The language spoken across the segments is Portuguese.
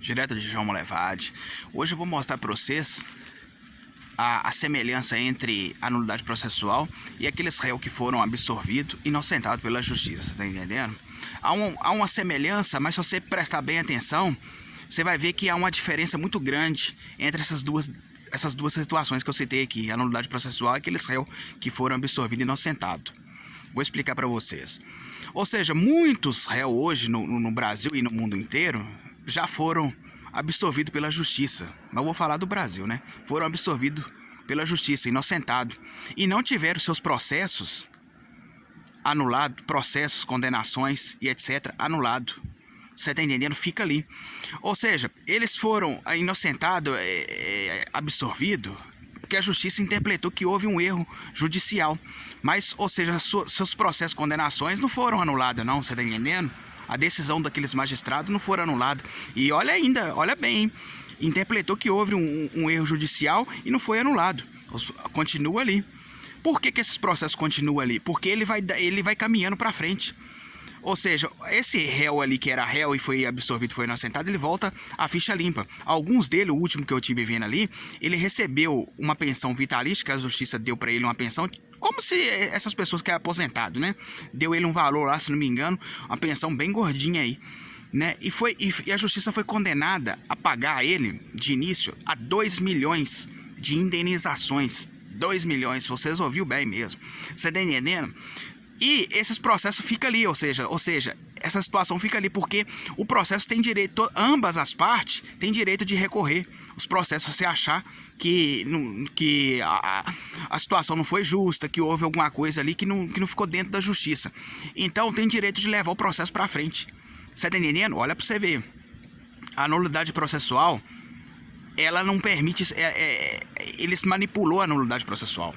Direto de João Molevade. Hoje eu vou mostrar para vocês a semelhança entre a nulidade processual e aqueles réus que foram absorvidos e inocentados pela justiça, você tá entendendo? Há uma semelhança, mas se você prestar bem atenção, você vai ver que há uma diferença muito grande entre essas duas situações que eu citei aqui, a nulidade processual e aqueles réus que foram absorvidos e inocentados. Vou explicar para vocês. Ou seja, muitos réus hoje no Brasil e no mundo inteiro já foram absorvidos pela justiça. Mas vou falar do Brasil, né? Foram absorvidos pela justiça, inocentados. E não tiveram seus processos anulados, processos, condenações e etc. anulados. Você tá entendendo? Fica ali. Ou seja, eles foram inocentados, absorvidos, porque a justiça interpretou que houve um erro judicial. Mas, ou seja, seus processos, condenações não foram anulados, não, você tá entendendo? A decisão daqueles magistrados não foram anulada. E olha ainda, olha bem, hein? Interpretou que houve um erro judicial e não foi anulado. Continua ali. Por que esses processos continuam ali? Porque ele vai caminhando para frente. Ou seja, esse réu ali que era réu e foi absorvido, foi inocentado, ele volta a ficha limpa. Alguns dele, o último que eu tive vendo ali, ele recebeu uma pensão vitalícia, que a justiça deu para ele uma pensão, como se essas pessoas que é aposentado, né? Deu ele um valor lá, se não me engano, uma pensão bem gordinha aí, né? E a justiça foi condenada a pagar a ele, de início, a 2 milhões de indenizações. 2 milhões, vocês ouviram bem mesmo. Você tá entendendo? E esses processos ficam ali, ou seja, essa situação fica ali porque o processo tem direito, ambas as partes têm direito de recorrer os processos se você achar que a situação não foi justa, que houve alguma coisa ali que não ficou dentro da justiça. Então tem direito de levar o processo para frente. Você tá entendendo? Olha para você ver. A nulidade processual, ela não permite, eles manipulou a nulidade processual.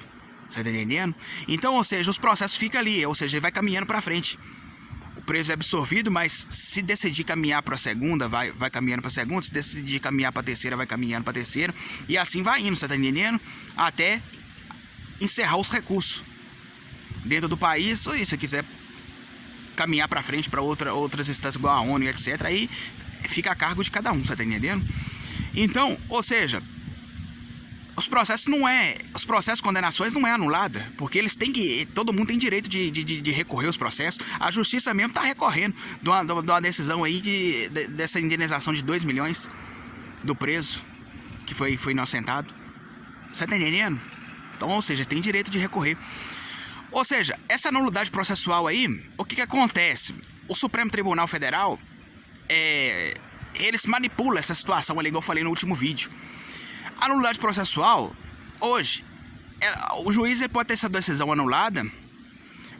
Você tá entendendo? Então, ou seja, os processos ficam ali, ou seja, ele vai caminhando para frente. O preso é absorvido, mas se decidir caminhar para a segunda, vai caminhando para a segunda. Se decidir caminhar para a terceira, vai caminhando para a terceira. E assim vai indo, você tá entendendo? Até encerrar os recursos dentro do país. Ou se quiser caminhar para frente para outras instâncias, igual a ONU e etc., aí fica a cargo de cada um, você tá entendendo? Então, ou seja, os processos condenações não é anulada, porque todo mundo tem direito de recorrer aos processos. A justiça mesmo está recorrendo de uma decisão aí dessa indenização de 2 milhões do preso que foi inocentado. Você tá entendendo? Então, ou seja, tem direito de recorrer. Ou seja, essa nulidade processual aí, o que acontece? O Supremo Tribunal Federal, eles manipulam essa situação ali, igual eu falei no último vídeo. A nulidade processual, hoje, o juiz pode ter essa decisão anulada,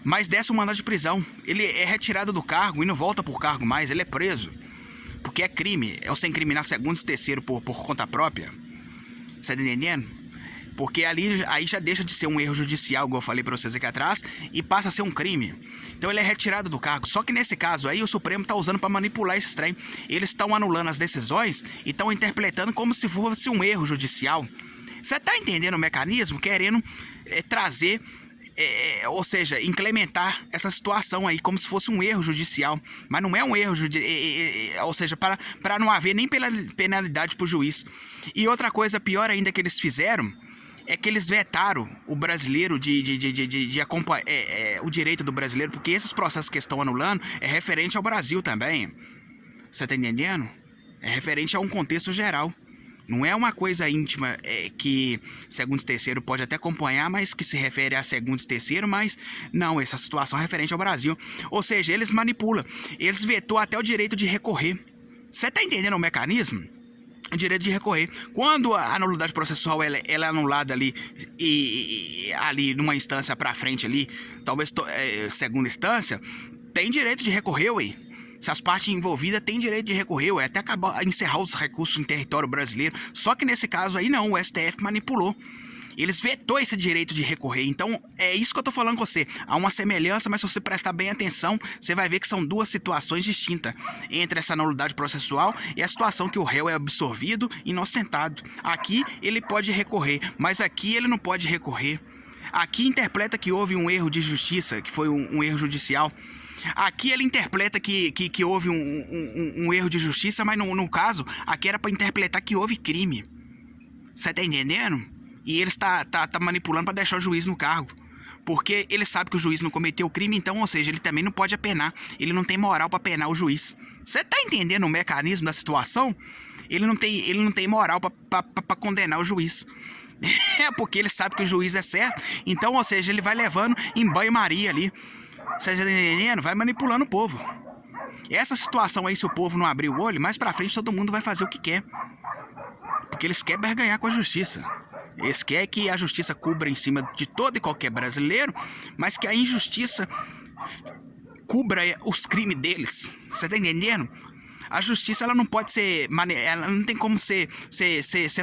mas desce o mandado de prisão. Ele é retirado do cargo e não volta por cargo mais, ele é preso. Porque é crime, é o sem incriminar segundo e terceiro por conta própria. Você tá entendendo? Porque aí já deixa de ser um erro judicial, igual eu falei pra vocês aqui atrás, e passa a ser um crime. Então ele é retirado do cargo. Só que nesse caso aí o Supremo está usando para manipular esse trem. Eles estão anulando as decisões e estão interpretando como se fosse um erro judicial. Você tá entendendo o mecanismo? Querendo trazer, ou seja, implementar essa situação aí como se fosse um erro judicial. Mas não é um erro judicial, ou seja, para não haver nem penalidade para o juiz. E outra coisa pior ainda que eles fizeram é que eles vetaram o brasileiro de acompanhar o direito do brasileiro, porque esses processos que estão anulando é referente ao Brasil também. Você tá entendendo? É referente a um contexto geral. Não é uma coisa íntima que segundo e terceiro pode até acompanhar, mas que se refere a segundo e terceiro, mas não, essa situação é referente ao Brasil. Ou seja, eles manipulam. Eles vetou até o direito de recorrer. Você tá entendendo o mecanismo? O direito de recorrer. Quando a nulidade processual ela é anulada ali e ali numa instância para frente ali, talvez segunda instância, tem direito de recorrer, ué. Se as partes envolvidas têm direito de recorrer, ué, até encerrar os recursos em território brasileiro. Só que nesse caso aí não, o STF manipulou. Eles vetou esse direito de recorrer. Então, é isso que eu tô falando com você. Há uma semelhança, mas se você prestar bem atenção, você vai ver que são duas situações distintas entre essa nulidade processual e a situação que o réu é absorvido e inocentado. Aqui ele pode recorrer, mas aqui ele não pode recorrer. Aqui interpreta que houve um erro de justiça, que foi um erro judicial. Aqui ele interpreta que houve um erro de justiça, mas no caso, aqui era para interpretar que houve crime. Você tá entendendo? E ele tá manipulando para deixar o juiz no cargo. Porque ele sabe que o juiz não cometeu crime, então, ou seja, ele também não pode apenar. Ele não tem moral para apenar o juiz. Você tá entendendo o mecanismo da situação? Ele não tem moral para condenar o juiz. É porque ele sabe que o juiz é certo. Então, ou seja, ele vai levando em banho-maria ali. Você tá entendendo? Vai manipulando o povo. Essa situação aí, se o povo não abrir o olho, mais pra frente todo mundo vai fazer o que quer. Porque eles querem barganhar com a justiça. Eles querem que a justiça cubra em cima de todo e qualquer brasileiro, mas que a injustiça cubra os crimes deles. Você tá entendendo? A justiça, ela não pode ser... Ela não tem como ser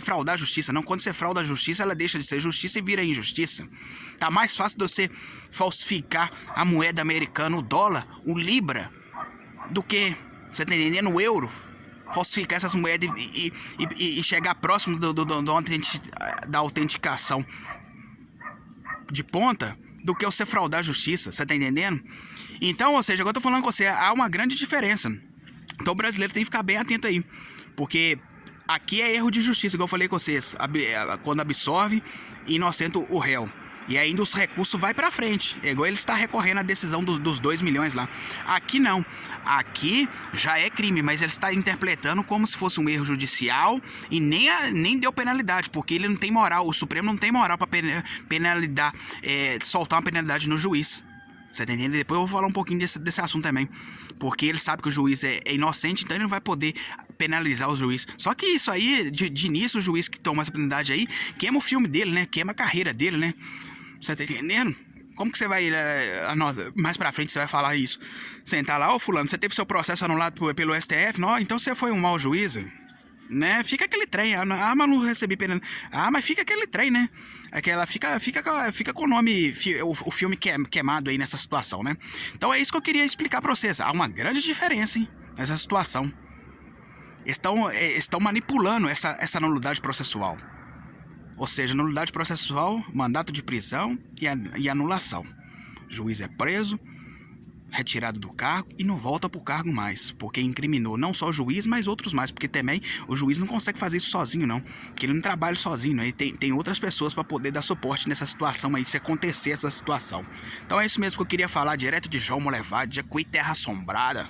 fraudar a justiça, não. Quando você frauda a justiça, ela deixa de ser justiça e vira injustiça. Tá mais fácil de você falsificar a moeda americana, o dólar, o libra, do que, você tá entendendo, o euro. Falsificar essas moedas e chegar próximo da autenticação de ponta do que você fraudar a justiça, você tá entendendo? Então, ou seja, agora eu tô falando com você, há uma grande diferença. Então o brasileiro tem que ficar bem atento aí, porque aqui é erro de justiça, igual eu falei com vocês, quando absorve e inocenta o réu. E ainda os recursos vai pra frente. É igual ele está recorrendo à decisão dos 2 milhões lá. Aqui não. Aqui já é crime, mas ele está interpretando como se fosse um erro judicial e nem deu penalidade, porque ele não tem moral. O Supremo não tem moral pra soltar uma penalidade no juiz. Você tá entendendo? Depois eu vou falar um pouquinho desse assunto também. Porque ele sabe que o juiz é inocente, então ele não vai poder penalizar o juiz. Só que isso aí, de início, o juiz que toma essa penalidade aí, queima o filme dele, né? Queima a carreira dele, né? Você tá entendendo? Como que você vai... mais pra frente você vai falar isso? Sentar lá, ô fulano, você teve seu processo anulado pelo STF? Não, então você foi um mau juiz, né? Fica aquele trem. Ah, mas não recebi penalidade. Ah, mas fica aquele trem, né? Aquela, fica com o nome, o filme queimado aí nessa situação, né? Então é isso que eu queria explicar pra vocês. Há uma grande diferença, hein? Nessa situação. Estão manipulando essa nulidade processual. Ou seja, nulidade processual, mandato de prisão e anulação. O juiz é preso, retirado do cargo e não volta pro cargo mais, porque incriminou não só o juiz, mas outros mais, porque também o juiz não consegue fazer isso sozinho não, porque ele não trabalha sozinho, né? Ele tem outras pessoas para poder dar suporte nessa situação aí, se acontecer essa situação. Então é isso mesmo que eu queria falar, direto de João Molevade, Jacuí, Terra Assombrada.